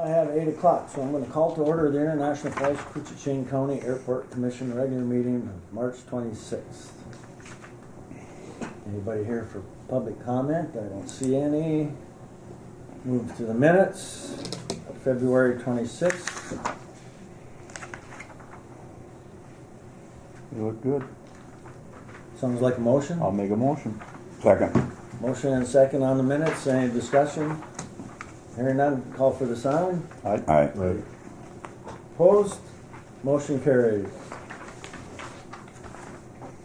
I have 8 o'clock, so I'm going to call to order the International Falls Koochiching County Airport Commission regular meeting of March 26th. Anybody here for public comment? I don't see any. Move to the minutes of February 26th. You look good. Sounds like a motion. I'll make a motion. Second. Motion and second on the minutes. Any discussion? Hearing none, call for the sign. Aye. Opposed? Motion carried.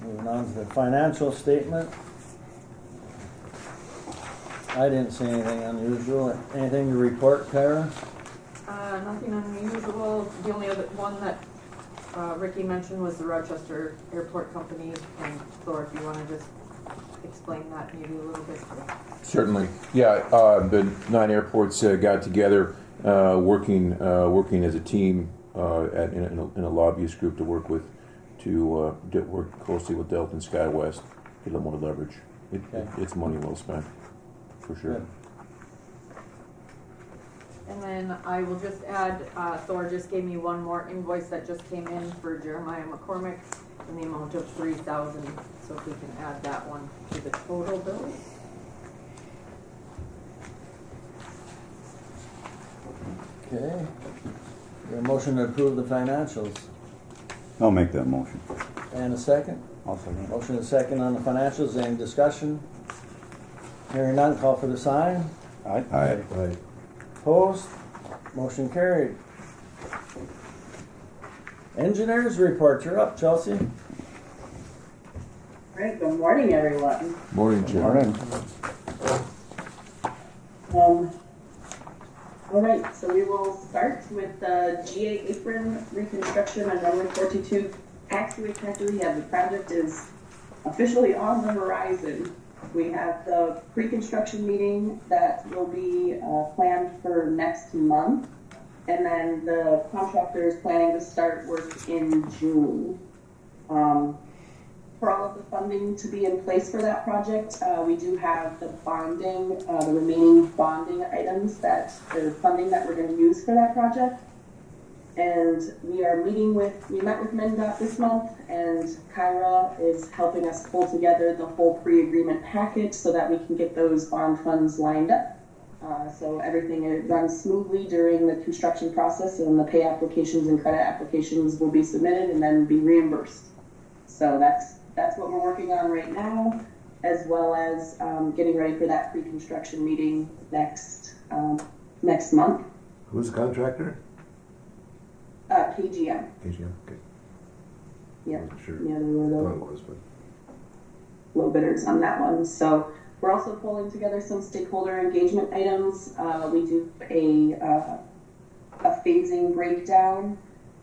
Moving on to the financial statement. I didn't see anything unusual. Anything to report, Kara? Nothing unusual. The only other one that Ricky mentioned was the Rochester Airport Company. And Thor, if you want to just explain that maybe a little bit. Certainly. Yeah, the 9 airports got together, working as a team in a lobbyist group to work closely with Delta and SkyWest, get them more leverage. It's money well spent, for sure. Good. And then I will just add, Thor just gave me one more invoice that just came in for Jeremiah McCormick in the amount of $3,000. So if we can add that one to the total bill. Okay. Your motion to approve the financials. I'll make that motion. And a second? I'll second. Motion and second on the financials. Any discussion? Hearing none, call for the sign. Aye. Opposed? Motion carried. Engineers report. You're up, Chelsea. Great, good morning, everyone. Morning, Jim. Morning. All right, so we will start with the GA apron reconstruction on runway 42 taxiway connector. Yeah, the project is officially on the horizon. We have the pre-construction meeting that will be planned for next month, and then the contractor is planning to start work in June. For all of the funding to be in place for that project, we do have the bonding, the remaining bonding items that the funding that we're going to use for that project. And we met with MnDOT this month, and Kyra is helping us pull together the whole pre-agreement package so that we can get those bond funds lined up. So everything runs smoothly during the construction process, and the pay applications and credit applications will be submitted and then be reimbursed. So that's what we're working on right now, as well as getting ready for that pre-construction meeting next month. Who's the contractor? KGM. KGM. Okay. Yeah. Sure. Yeah, they were Thought the it was, but low bidders on that one. So we're also pulling together some stakeholder engagement items. We do a phasing breakdown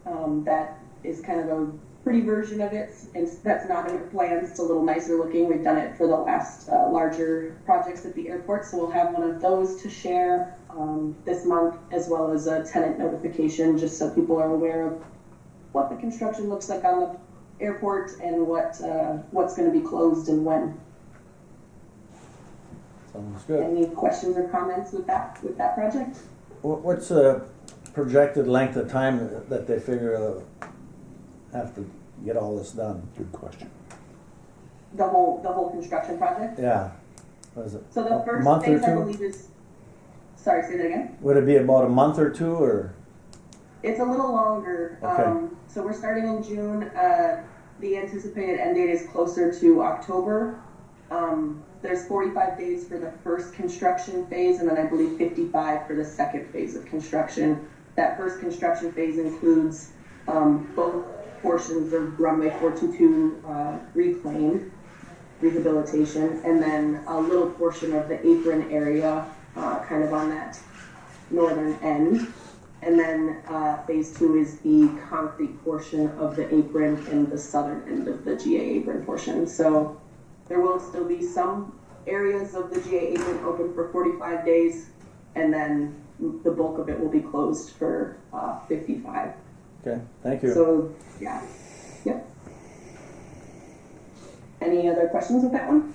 that is kind of a pretty version of it, and that's not in our plans. It's a little nicer looking. We've done it for the last larger projects at the airport, so we'll have one of those to share this month, as well as a tenant notification, just so people are aware of what the construction looks like on the airport and what's going to be closed and when. Sounds good. Any questions or comments with that project? What's the projected length of time that they figure have to get all this done? Good question. The whole construction project? Yeah. What is it? So the first month or phase, I two? believe, is. Sorry, say that again. Would it be about a month or two, or? It's a little longer. Okay. So we're starting in June. The anticipated end date is closer to October. There's 45 days for the first construction phase, and then I believe 55 for the second phase of construction. That first construction phase includes both portions of runway 422 reclaim, rehabilitation, and then a little portion of the apron area kind of on that northern end. And then phase 2 is the concrete portion of the apron and the southern end of the GA apron portion. So there will still be some areas of the GA apron open for 45 days, and then the bulk of it will be closed for 55. Okay, thank you. So, yeah. Yep. Any other questions with that one?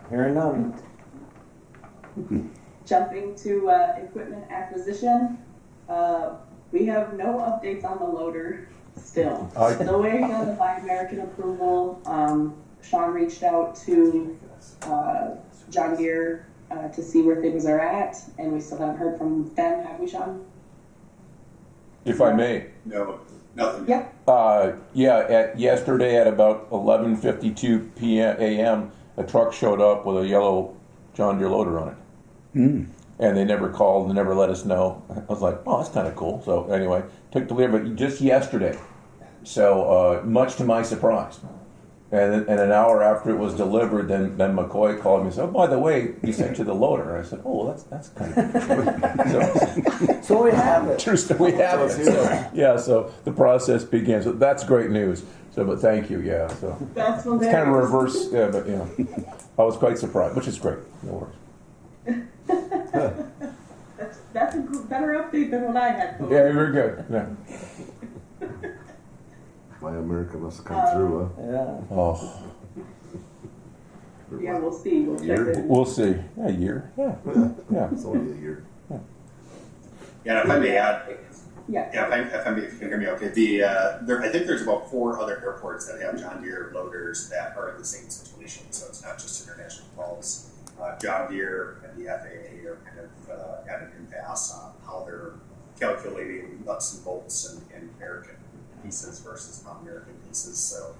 Hearing none. jumping to equipment acquisition, we have no updates on the loader still. Still waiting on the Buy American approval. Sean reached out to John Deere to see where things are at, and we still haven't heard from them, have we, Sean? If I may. No, nothing. Yep. Yesterday at about 11:52 a.m., a truck showed up with a yellow John Deere loader on it. Mm. And they never called, they never let us know. I was like, oh, that's kind of cool. So anyway, took delivery just yesterday. So much to my surprise. And an hour after it was delivered, then McCoy called me and said, oh, by the way, he sent you the loader. And I said, oh, well, that's kind of so, So we have it. true story, we have it. So, yeah, so the process begins. So that's great news. So, but thank you, yeah. So That's it's kind of reverse, yeah, but I was quite surprised, which is great. No worries. That's a better update than what I had. Yeah, you're good. Yeah. Buy America must have come through, Yeah. Oh, huh? Yeah, we'll see. We'll check Year? it. we'll see. A year. Yeah. Yeah. It's only a year. Yeah, if I may add, Yeah. if you can hear me okay, I think there's about 4 other airports that have John Deere loaders that are in the same situation, so it's not just international calls. John Deere and the FAA are kind of at an impasse on how they're calculating nuts and bolts and American pieces versus non-American pieces. So,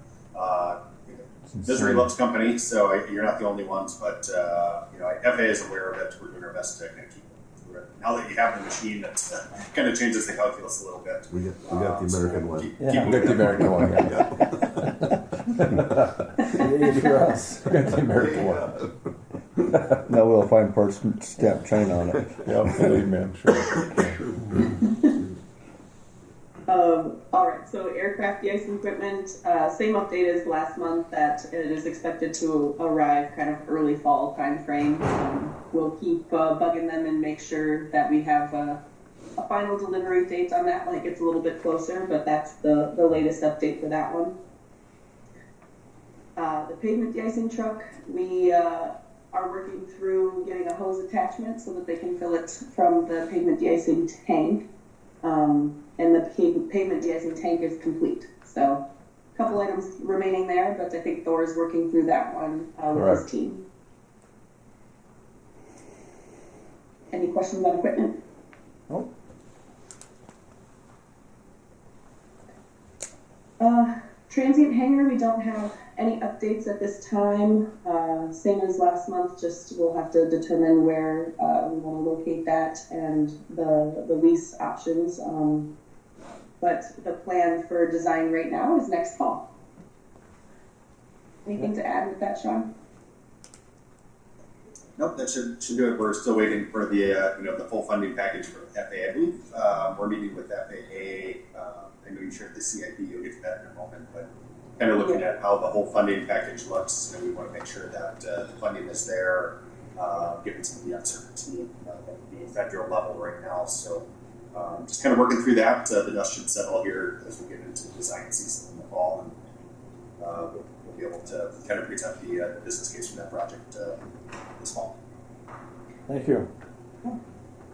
misery loves company, so you're not the only ones, but FAA is aware of it. We're doing our best to kind of keep it through it. Now that you have the machine, that kind of changes the calculus a little bit. We got the American one. Keep Yeah. Get the American one. Yeah. Yay for us. Get the American one. Now we'll find parts from stamp China on it. Yeah, believe me, I'm sure. All right, so aircraft de-icing equipment, same update as last month that it is expected to arrive kind of early fall time frame. We'll keep bugging them and make sure that we have a final delivery date on that when it gets a little bit closer, but that's the latest update for that one. The pavement de-icing truck, we are working through getting a hose attachment so that they can fill it from the pavement de-icing tank. And the pavement de-icing tank is complete. So a couple items remaining there, but I think Thor is working through that one with his team. Any questions on equipment? Nope. Transient hangar, we don't have any updates at this time. Same as last month, just we'll have to determine where we want to locate that and the lease options. But the plan for design right now is next fall. Anything to add with that, Sean? Nope, that should do it. We're still waiting for the the full funding package for FAA. I believe we're meeting with FAA. I know you shared the CIP. You'll get to that in a moment, but kind of looking at how the whole funding package looks. We want to make sure that the funding is there, given some of the uncertainty at the federal level right now. So just kind of working through that. The dust should settle here as we get into design season in the fall, and we'll be able to kind of present the business case for that project this fall. Thank you.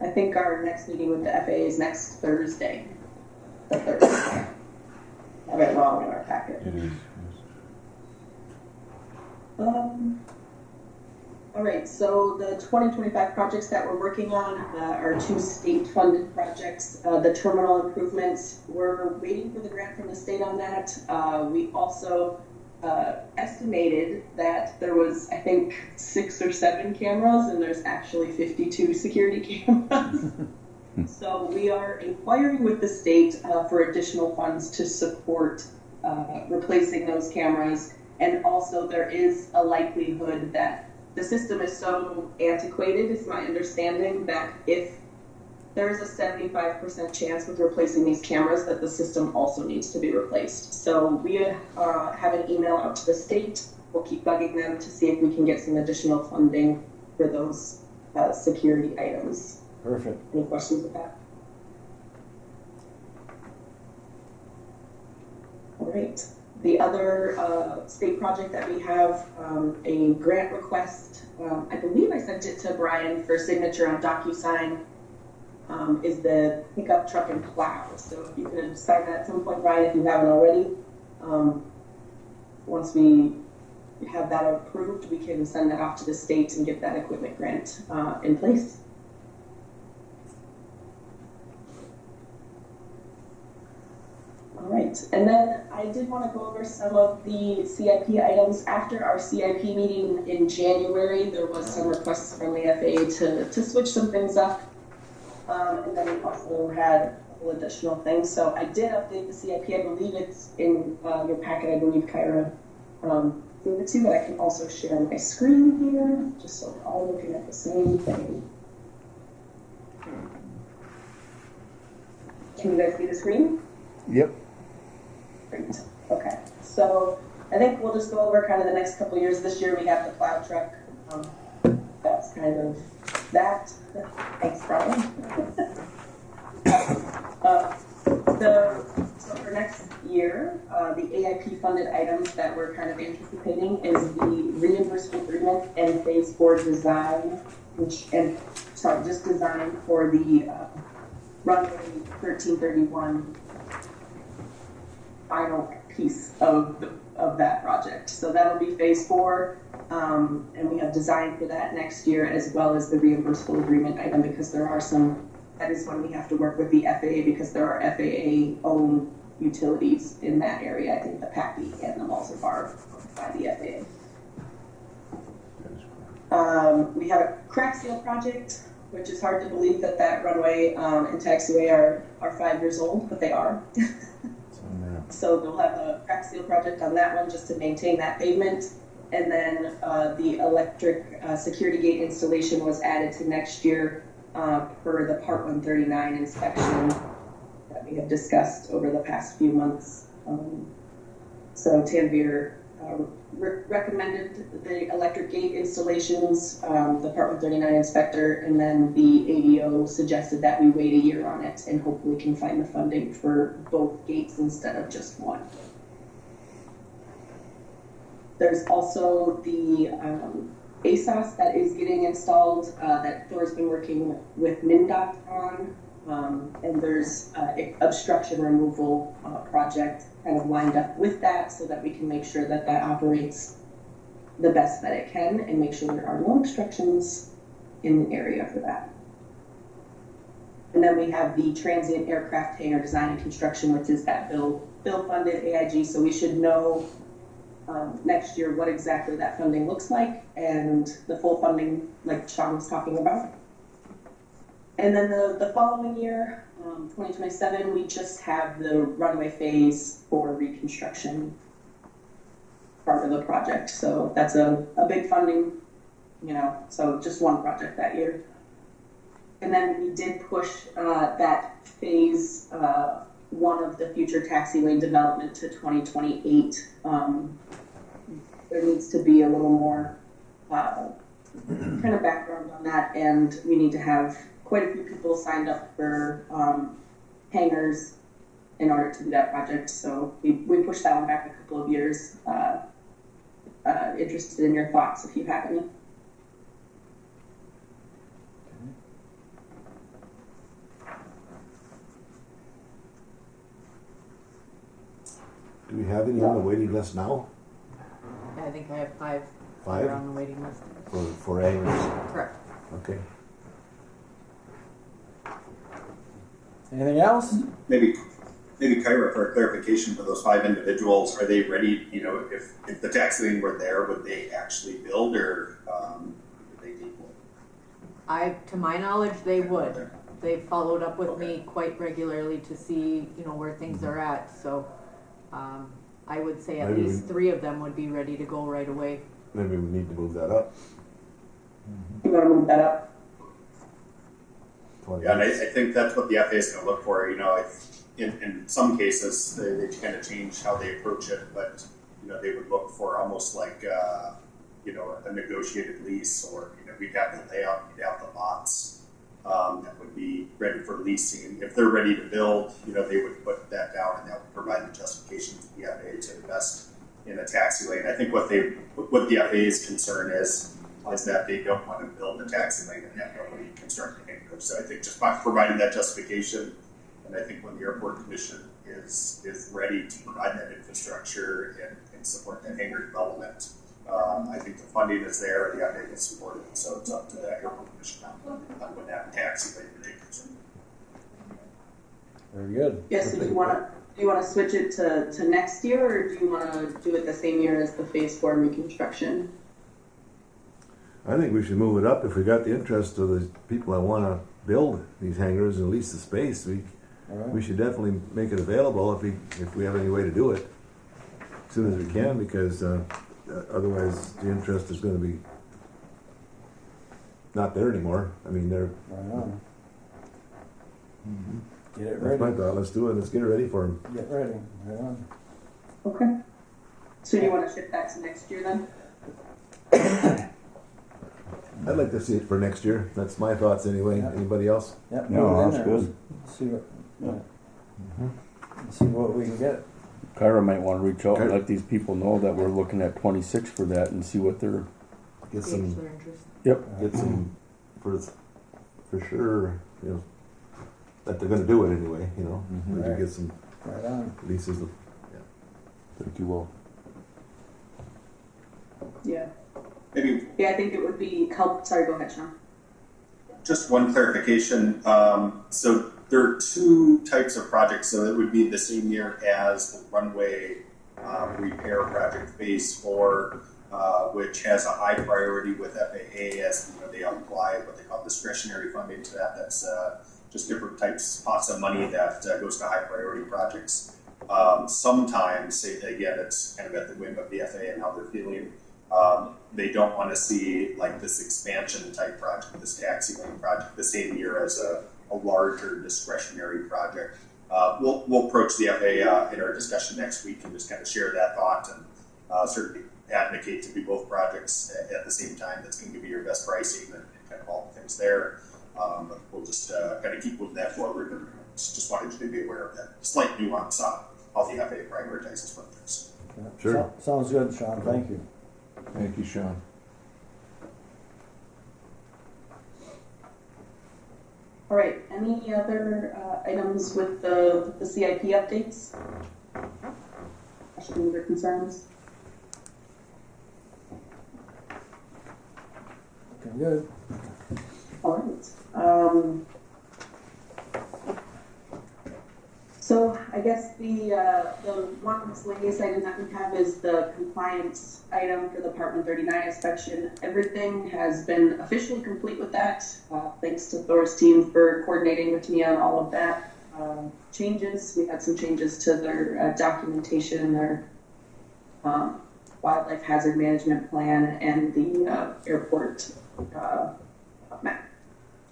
I think our next meeting with the FAA is next Thursday. The 3rd. I have it wrong in our packet. It is. All right, so the 2025 projects that we're working on are 2 state-funded projects. The terminal improvements, we're waiting for the grant from the state on that. We also estimated that there was, I think, 6 or 7 cameras, and there's actually 52 security cameras. So we are inquiring with the state for additional funds to support replacing those cameras. And also there is a likelihood that the system is so antiquated, is my understanding, that if there is a 75% chance with replacing these cameras that the system also needs to be replaced. So we have an email out to the state. We'll keep bugging them to see if we can get some additional funding for those security items. Perfect. Any questions with that? All right. The other state project that we have, a grant request, I believe I sent it to Brian for signature on DocuSign, is the pickup truck and plow. So if you could sign that at some point, Brian, if you haven't already. Once we have that approved, we can send that off to the state and get that equipment grant in place. All right, and then I did want to go over some of the CIP items. After our CIP meeting in January, there was some requests from the FAA to switch some things up. And then we also had a couple additional things. So I did update the CIP. I believe it's in your packet. I believe Kyra gave it to you, but I can also share my screen here, just so we're all looking at the same thing. Can you guys see the screen? Yep. Great. Okay. So I think we'll just go over kind of the next couple of years. This year we have the plow truck. That's kind of that. Thanks, Brian. So for next year, the AIP funded items that we're kind of anticipating is the reimbursement agreement and phase 4 design, just design for the runway 1331 final piece of that project. So that'll be phase 4. And we have design for that next year, as well as the reimbursable agreement item, because there are some, that is when we have to work with the FAA, because there are FAA owned utilities in that area. I think the PACI and the Malta are by the FAA. We have a crack seal project, which is hard to believe that runway and taxiway are 5 years old, but they are. So we'll have a crack seal project on that one just to maintain that pavement. And then the electric security gate installation was added to next year per the Part 139 inspection that we have discussed over the past few months. So Tanvir recommended the electric gate installations, the Part 139 inspector, and then the ADO suggested that we wait a year on it and hopefully can find the funding for both gates instead of just one. There's also the ASOS that is getting installed that Thor's been working with MnDOT on, and there's obstruction removal project kind of lined up with that so that we can make sure that that operates the best that it can and make sure there are no obstructions in the area for that. And then we have the transient aircraft hangar design and construction, which is that bill funded AIG, so we should know next year what exactly that funding looks like and the full funding like Sean was talking about. And then the following year, 2027, we just have the runway phase 4 reconstruction part of the project. So that's a big funding, so just one project that year. And then we did push that phase 1 of the future taxiway development to 2028. There needs to be a little more kind of background on that, and we need to have quite a few people signed up for hangars in order to do that project. So we pushed that one back a couple of years. Interested in your thoughts if you have any. Do we have any on the waiting list now? I think I have 5 that 5 are on the waiting list. for hangars? Correct. Okay. Anything else? Maybe Kyra, for clarification, for those 5 individuals, are they ready? If the taxiing were there, would they actually build, or would they need one? To my knowledge, they would. They've followed up with me quite regularly to see, where things are at. So I would say at least 3 of them would be ready to go right away. Maybe we need to move that up. You want to move that up? 20. Yeah, and I think that's what the FAA is going to look for. In some cases, they kind of change how they approach it, but they would look for almost like a negotiated lease, or we'd have the layout, we'd have the lots that would be ready for leasing. If they're ready to build, they would put that down, and that would provide the justification to the the FAA to invest in a taxi lane. I think what the FAA's concern is that they don't want to build a taxi lane and have nobody construct the hangar. So I think just by providing that justification, and I think when the airport commission is ready to provide that infrastructure and support that hangar development, I think the funding is there, the FAA will support it. So it's up to the airport commission on when that taxi lane takes. Very good. Yes, so do you want to switch it to next year, or do you want to do it the same year as the phase 4 reconstruction? I think we should move it up if we got the interest of the people that want to build these hangars and lease the space. All right. We should definitely make it available if we have any way to do it as soon as we can, because otherwise the interest is going to be not there anymore. I mean, they're. Right on. Get it That's my ready. thought. Let's do it. Let's get it ready for them. Get ready. Right on. Okay. So do you want to shift that to next year then? I'd like to see it for next year. That's my thoughts anyway. Yeah. Anybody else? Yep. No, put it in that's there. good. See what. See what we can get. Kyra might want to reach out and Okay. let these people know that we're looking at 26 for that and see what they're. Get Gauge some. their interest. Yep. Get some for sure. You know that they're going to do it anyway. You know, we Right. can get some Right on. leases. Thank you, Will. Yeah. Maybe Yeah, I think it would be help. Sorry, go ahead, Sean. just one clarification. So there are two types of projects. So it would be the same year as the runway repair project phase 4, which has a high priority with FAA as they apply what they call discretionary funding to that. That's just different pots of money that goes to high priority projects. Sometimes, again, it's kind of at the whim of the FAA and how they're feeling. They don't want to see like this expansion type project, this taxi lane project, the same year as a larger discretionary project. We'll approach the FAA in our discussion next week and just kind of share that thought and certainly advocate to do both projects at the same time. That's going to give you your best pricing and kind of all the things there. But we'll just kind of keep moving that forward. And just wanted you to be aware of that slight nuance on how the FAA prioritizes projects. Yeah. Sure. Sounds good, Sean. Thank you. Thank you, Sean. All right. Any other items with the CIP updates? Questions or concerns? Looking good. All right. So I guess the one miscellaneous item that we have is the compliance item for the Part 139 inspection. Everything has been officially complete with that. Thanks to Thor's team for coordinating with me on all of that. Changes. We had some changes to their documentation, their wildlife hazard management plan, and the airport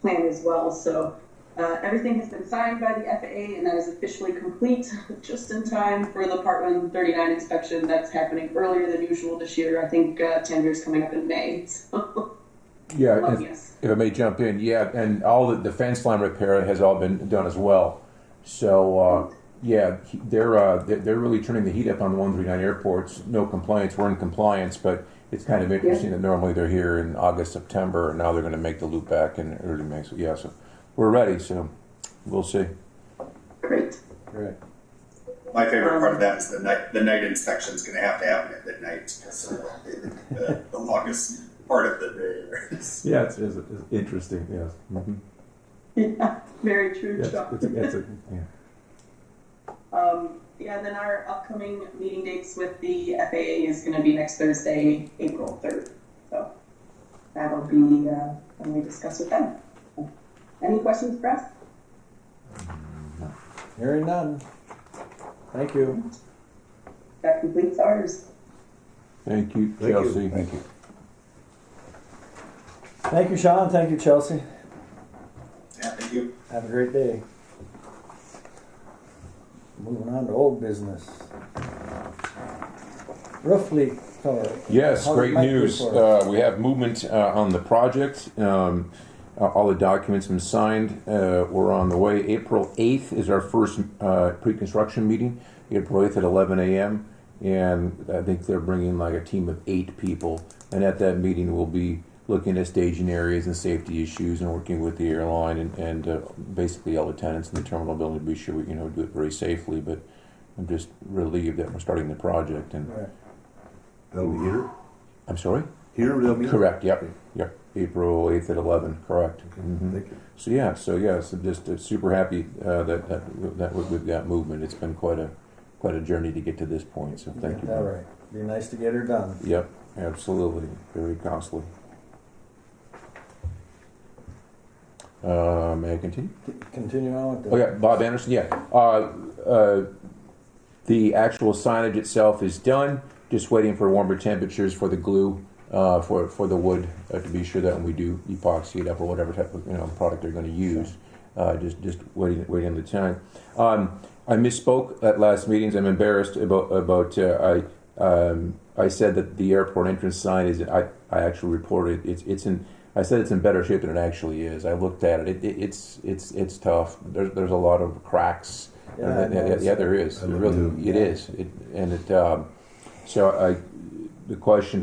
plan as well. So everything has been signed by the FAA, and that is officially complete just in time for the Part 139 inspection that's happening earlier than usual this year. I think tender's coming up in May. So. Yeah, Yes. if I may jump in, yeah, and all the fence line repair has all been done as well. So yeah, they're really turning the heat up on the 139 airports. No complaints. We're in compliance, but it's kind of interesting that normally they're here in August, September, and now they're going to make the loop back in early May. So yeah, so we're ready. So we'll see. Great. Great. My favorite part of that is the night inspection is going to happen at midnight. So the longest part of the day. Yeah, it's interesting. Yes. Mm-hmm. Yeah, very true. Yes, Sean. yeah. Then our upcoming meeting dates with the FAA is going to be next Thursday, April 3rd. So that'll be when we discuss with them. Any questions for us? Hearing none. Thank you. That completes ours. Thank you, Thank you. Chelsea. Thank you. Thank you, Sean. Thank you, Chelsea. Yeah, thank you. Have a great day. Moving on to old business. Roof leak cover. Yes, How's great Mike do news. for us? We have movement on the project. All the documents have been signed. We're on the way. April 8th is our first pre-construction meeting. April 8th at 11 a.m. And I think they're bringing like a team of 8 people. And at that meeting, we'll be looking at staging areas and safety issues and working with the airline and basically all the tenants in the terminal building to be sure we do it very safely. But I'm just relieved that we're starting the project. And Right. That'll be here? I'm sorry? Here, they'll be? Correct, yep. April 8th at 11, correct. Okay, Mhm. thank you. So just super happy that we've got movement. It's been quite a journey to get to this point. So thank you. All right. Be nice to get her done. Yep, absolutely. Very costly. May I continue? Continue on with the. Oh yeah, Bob Anderson. Yeah. The actual signage itself is done. Just waiting for warmer temperatures for the glue for the wood to be sure that when we do epoxy it up or whatever type of product they're going to use. Just waiting the time. I misspoke at last meetings. I'm embarrassed about I said that the airport entrance sign is. I actually reported it's in. I said it's in better shape than it actually is. I looked at it. It's tough. There's a lot of cracks. Yeah, There is. I It looked really, too. it is. The question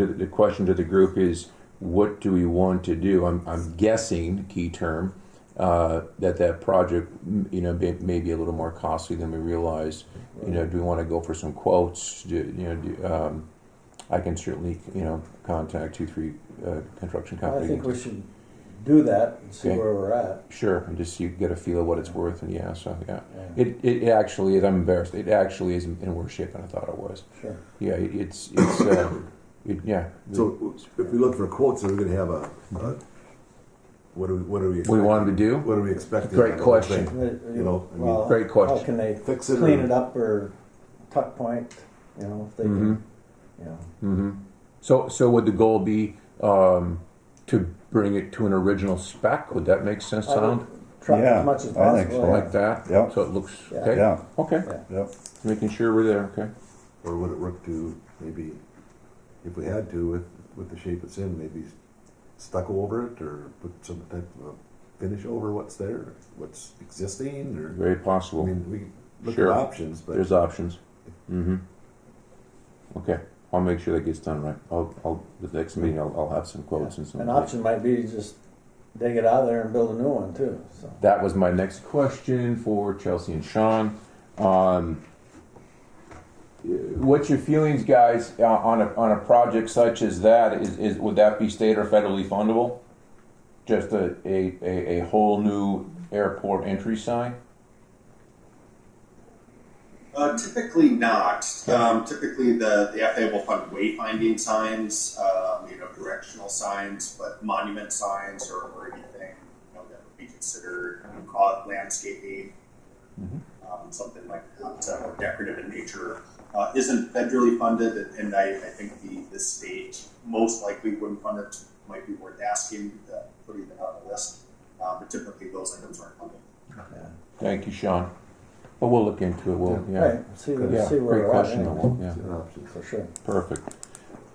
to the group is, what do we want to do? I'm guessing, key term, that project may be a little more costly than we realize. Do we want to go for some quotes? I can certainly contact 2-3 construction I companies. think we should do that and see Okay. where we're at. Sure, and just so you get a feel of what it's worth, and yeah. Yeah. It actually is. I'm embarrassed. It actually is in worse shape than I thought it was. Sure. Yeah, it's yeah. So if we look for quotes, are we gonna have what are we What do expecting? we want to do? What are we expecting? Great on the whole question. thing? You know, I mean, Well, Great question. How can they Fix it clean or- it up or tuck point? If they can. Mm-hmm. So would the goal be to bring it to an original spec? Would that make sense? I would Sound try Yeah, as much as I think possible. so. like that? Yeah. So it looks Yeah. okay. Yeah. Okay. Yeah. Yep. Making sure we're there. Okay. Or would it work to maybe, if we had to, with the shape it's in, maybe stucco over it or put some type of finish over what's there, what's existing, or Very I possible. mean, we look Sure. at options, but There's options. Mm-hmm. Okay. I'll make sure that gets done right. I'll the next meeting I'll have some quotes and some. An option might be just dig it out of there and build a new one too. So That was my next question for Chelsea and Sean. What's your feelings, guys, on a project such as that? Is would that be state or federally fundable? Just a whole new airport entry sign? Typically not. Typically the FAA will fund wayfinding signs, directional signs, but monument signs or anything that would be considered landscaping, something like that, more decorative in nature, isn't federally funded, and I think the state most likely wouldn't fund it. Might be worth asking, putting it on the list, but typically those items aren't funded. yeah. Thank you, Sean. But we'll look into it. We'll Right. See where great we're at. question. Anyway. Though. Yeah. it's an option. For sure. Perfect.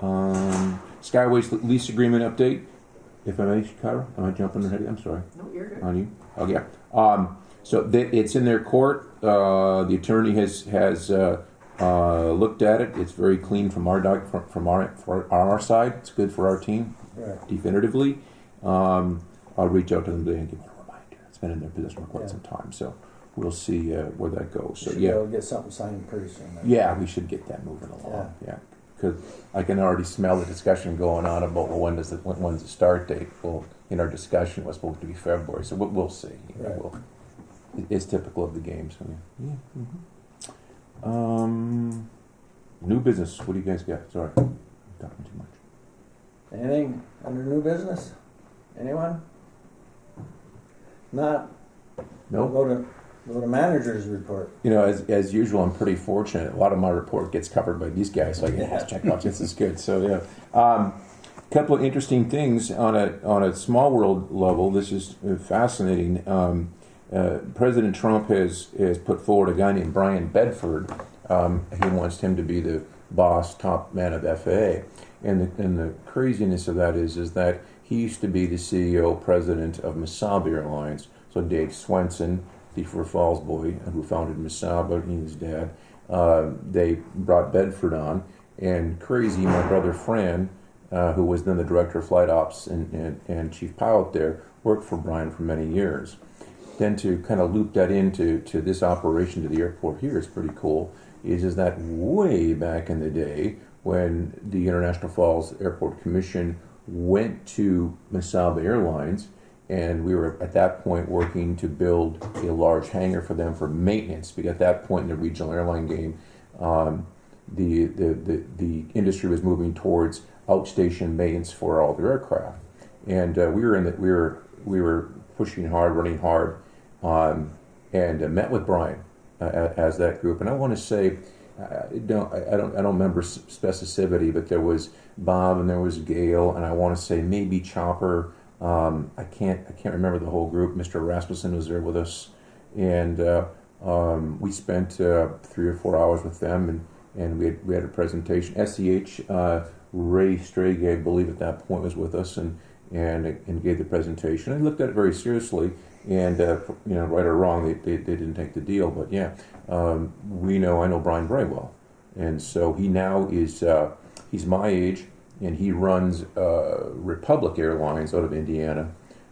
Skyways lease agreement update. If I may, Kyra, am I jumping ahead? I'm sorry. No, you're good. On you? Oh yeah. So it's in their court. The attorney has looked at it. It's very clean from our side. It's good for our team, Right. definitively. I'll reach out to them today and give them a reminder. It's been in their possession for quite Yeah. some time, so we'll see where that goes. So Should yeah. be able to get something signed pretty soon. then. Yeah, we should get that moving along. Yeah, because I can already smell the discussion going on about when's the start date. Well, in our discussion, it was supposed to be February, so we'll see. Right. It's typical of the game. So yeah. New business. What do you guys got? Sorry, I'm talking too much. Anything under new business? Anyone? Not. No. Go to manager's report. As usual, I'm pretty fortunate. A lot of my report gets covered by these guys, so I can just check out. This is good. So yeah, couple of interesting things on a small world level. This is fascinating. President Trump has put forward a guy named Brian Bedford. He wants him to be the boss, top man of FAA, and the craziness of that is that he used to be the CEO, president of Mesaba Airlines. So Dave Swenson, the Falls boy who founded Mesaba, and his dad, they brought Bedford on, and Crazy, my brother Fran, who was then the director of flight ops and chief pilot there, worked for Brian for many years. Then to kind of loop that into this operation to the airport here is pretty cool. Is that way back in the day when the International Falls Airport Commission went to Mesaba Airlines, and we were at that point working to build a large hangar for them for maintenance. Because at that point in the regional airline game, the industry was moving towards outstation maintenance for all their aircraft, and we were pushing hard, running hard, and met with Brian as that group. And I want to say, I don't remember specificity, but there was Bob and there was Gail, and I want to say maybe Chopper. I can't remember the whole group. Mr. Rasmussen was there with us, and we spent 3 or 4 hours with them, and we had a presentation. SEH Ray Strage, I believe at that point, was with us and gave the presentation. I looked at it very seriously, and right or wrong, they didn't take the deal, but yeah, I know Brian very well, and so he now is he's my age, and he runs Republic Airlines out of Indiana.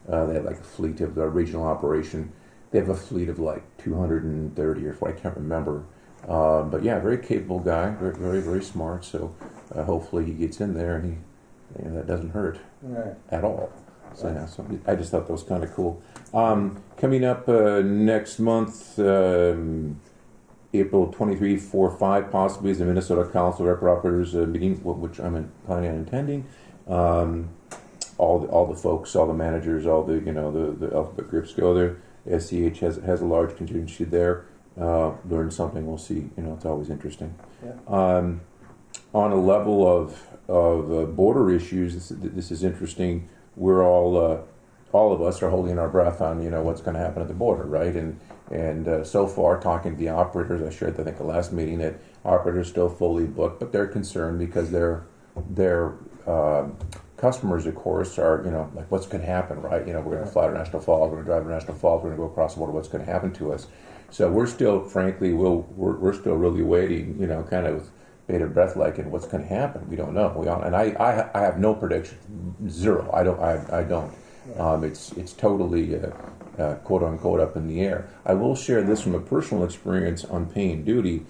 They have like a fleet of the regional operation. They have a fleet of like 230 or 40, I can't remember. But yeah, very capable guy, very, very, very smart. So hopefully he gets in there and that doesn't hurt at all. So yeah, so I just thought that was kind of cool. Coming up next month, April 23, 4, 5 possibly is the Minnesota Council of Airport Operators meeting, which I'm planning on attending. All the folks, all the managers, all the the alphabet groups go there. SCH has a large contingency there. Learn something. We'll see. It's always interesting. Yeah. On a level of border issues, this is interesting. We're all of us are holding our breath on what's going to happen at the border, right? And so far, talking to the operators, I shared I think the last meeting that operators still fully booked, but they're concerned because their customers, of course, are like what's going to happen, right? We're going to fly to National Falls, we're going to drive to National Falls, we're going to go across the border. What's going to happen to us? So we're still, frankly, we're still really waiting, kind of with bated breath, like, and what's going to happen? We don't know. And I have no prediction, zero. I don't. It's totally quote unquote up in the air. I will share this from a personal experience on paying duty.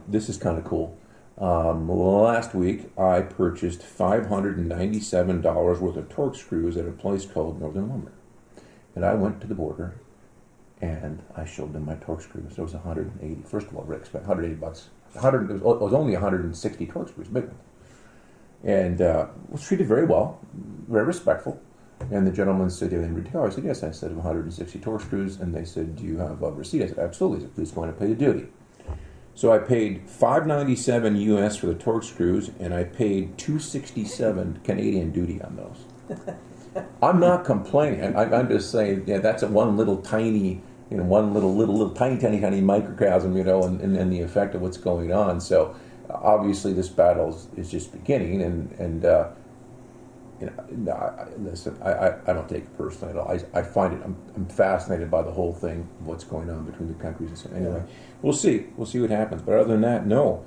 This is kind of cool. Last week I purchased $597 worth of torque screws at a place called Northern Lumber, and I went to the border and I showed them my torque screws. There was 180. First of all, Rick spent $180. It was only 160 torque screws, big one, and was treated very well, very respectful. And the gentleman said, "Do you have any retail?" I said, "Yes." I said, 160 torque screws, and they said, "Do you have a receipt?" I said, "Absolutely." He said, "Please go in and pay the duty." So I paid $597 US for the torque screws, and I paid $267 Canadian duty on those. I'm not complaining. I'm just saying, that's a one little tiny, one little tiny microcosm, and the effect of what's going on. So obviously this battle is just beginning, and listen, I don't take it personally at all. I find it. I'm fascinated by the whole thing, what's going on between the countries. And so anyway, we'll see what happens. But other than that, no.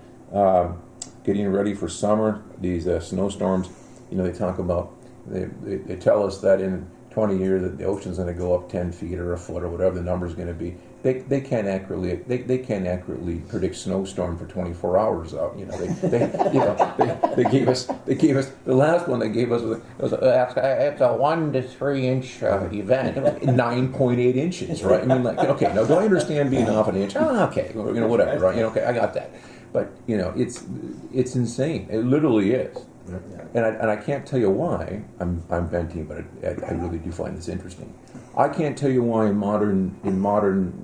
Getting ready for summer. These snowstorms. They talk about. They tell us that in 20 years that the ocean's going to go up 10 feet or a foot or whatever the number's going to be. They can't accurately predict snowstorm for 24 hours out. They gave us the last one they gave us was it's a 1 to 3 inch event. 9.8 inches, right? I mean, like, okay, now do I understand being off an inch? Oh, okay, whatever, right? Okay, I got that. But it's insane. It literally is. And I can't tell you why I'm venting, but I really do find this interesting. I can't tell you why in modern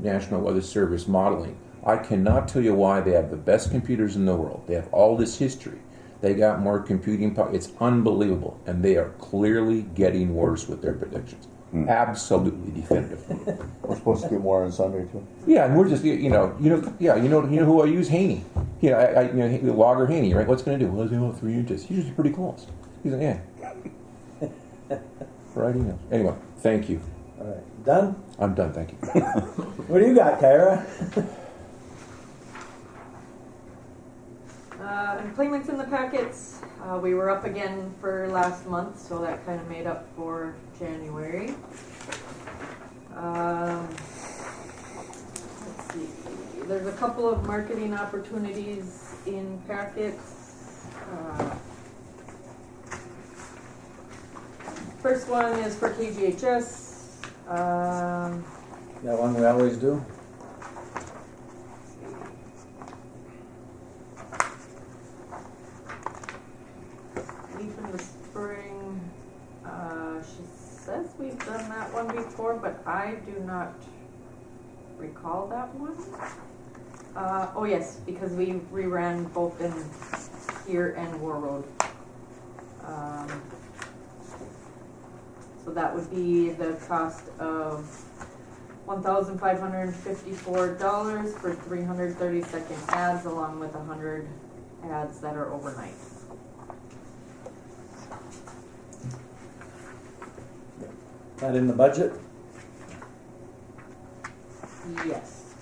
National Weather Service modeling, I cannot tell you why they have the best computers in the world. They have all this history. They got more computing power. It's unbelievable, and they are clearly getting worse with their predictions. Absolutely definitive. We're supposed to get more on Sunday too. Yeah, and we're just you know who I use, Haney. Logger Haney, right? What's going to do? Well, 3 inches. He's usually pretty close. He's like, yeah. Right emails. Anyway, thank you. All right, done? I'm done. Thank you. What do you got, Kyra? claimants in the packets. We were up again for last month, so that kind of made up for January. Let's see. There's a couple of marketing opportunities in packets. First one is for KGHS. That one we always do? Leaf in the Spring. She says we've done that one before, but I do not recall that one. Oh yes, because we reran both in here and War Road. So that would be the cost of $1,554 for 330-second ads, along with 100 ads that are overnight. That in the budget? Yes.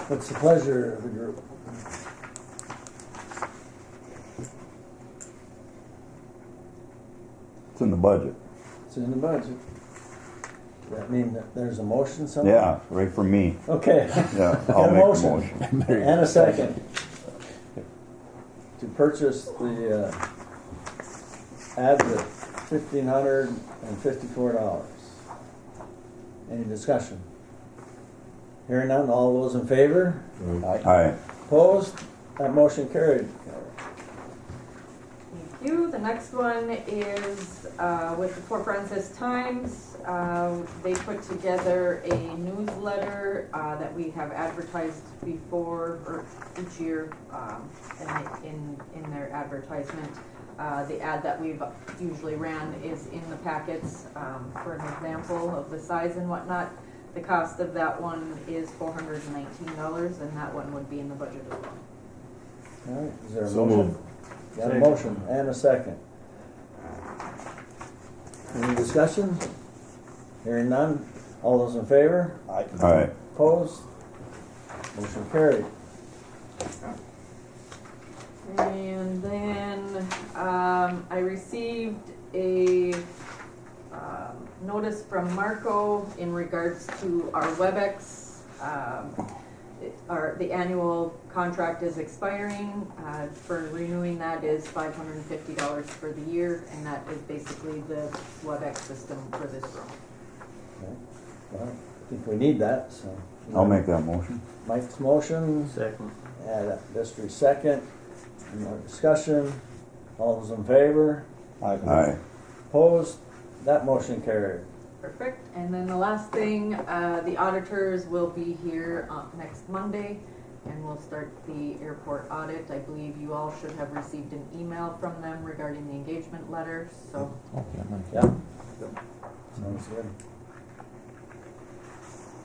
What's the pleasure of the group? It's in the budget. It's in the budget. Does that mean that there's a motion somewhere? Yeah, right for me. Okay. Yeah, Got I'll a make motion. a motion. And a second. To purchase the ads at $1,554. Any discussion? Hearing none, all those in favor? Aye. Opposed? That motion carried. Thank you. The next one is with the Fort Francis Times. They put together a newsletter that we have advertised before, or each year in their advertisement. The ad that we've usually ran is in the packets for an example of the size and whatnot. The cost of that one is $419, and that one would be in the budget as well. All right, is there a So motion? moved. Got a motion and a second. Any discussion? Hearing none, all those in favor? Aye. Opposed? Motion carried. And then I received a notice from Marco in regards to our WebEx. The annual contract is expiring. For renewing that is $550 for the year, and that is basically the WebEx system for this room. Okay. Well, I think we need that, so. I'll make that motion. Mike's motion. Second. Destry second. Any more discussion? All those in favor? Aye. Opposed? That motion carried. Perfect. And then the last thing, the auditors will be here next Monday, and we'll start the airport audit. I believe you all should have received an email from them regarding the engagement letter, so. Yeah. Sounds good.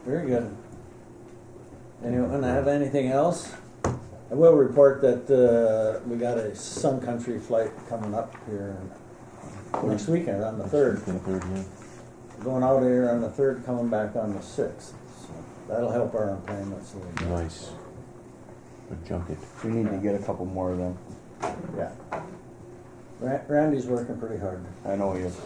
Very good. Anyone have anything else? I will report that we got a Sun Country flight coming up here next weekend on the 3rd. Going out here on the 3rd, coming back on the 6th. So that'll help our employments a little bit. Nice. Good junket. We need to get a couple more of them. Yeah. Randy's working pretty hard. I know he is.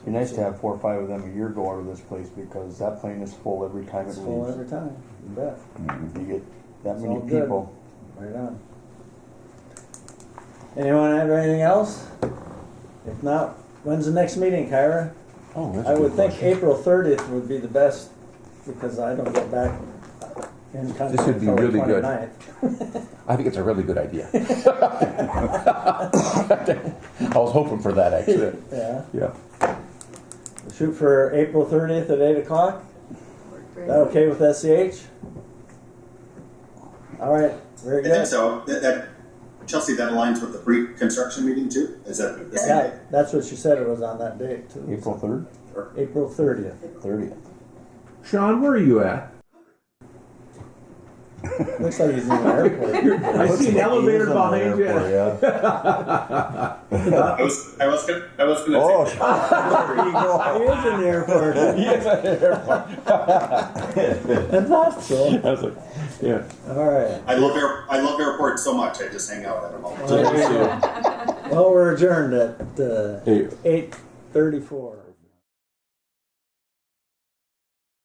Be nice to have 4 or 5 of them a year go out of this place because that plane is full every time it It's full leaves. every time, you bet. You get that It's many all good. people. Right on. Anyone have anything else? If not, when's the next meeting, Kyra? Oh, that's I a would good think question. April 30th would be the best, because I don't get back in country This would be until the really good. 29th. I think it's a really good idea. I was hoping for that, actually. Yeah. Yeah. We'll shoot for April 30th at 8 o'clock. Is that okay with SCH? All right, very I think good. so. Chelsea, that aligns with the pre-construction meeting too? Is that the same Yeah, day? that's what she said, it was on that date too. April 3rd? April 30th. 30th. Sean, where are you at? Looks like he's in the airport. I see an elevator behind you. Yeah. I was gonna Oh, say, there you go. He is in the airport. Yes, I thought so. I was like, Yeah. All right. I love airports so much. I just hang out at them all the time. Well, we're adjourned at Hey. 8:34.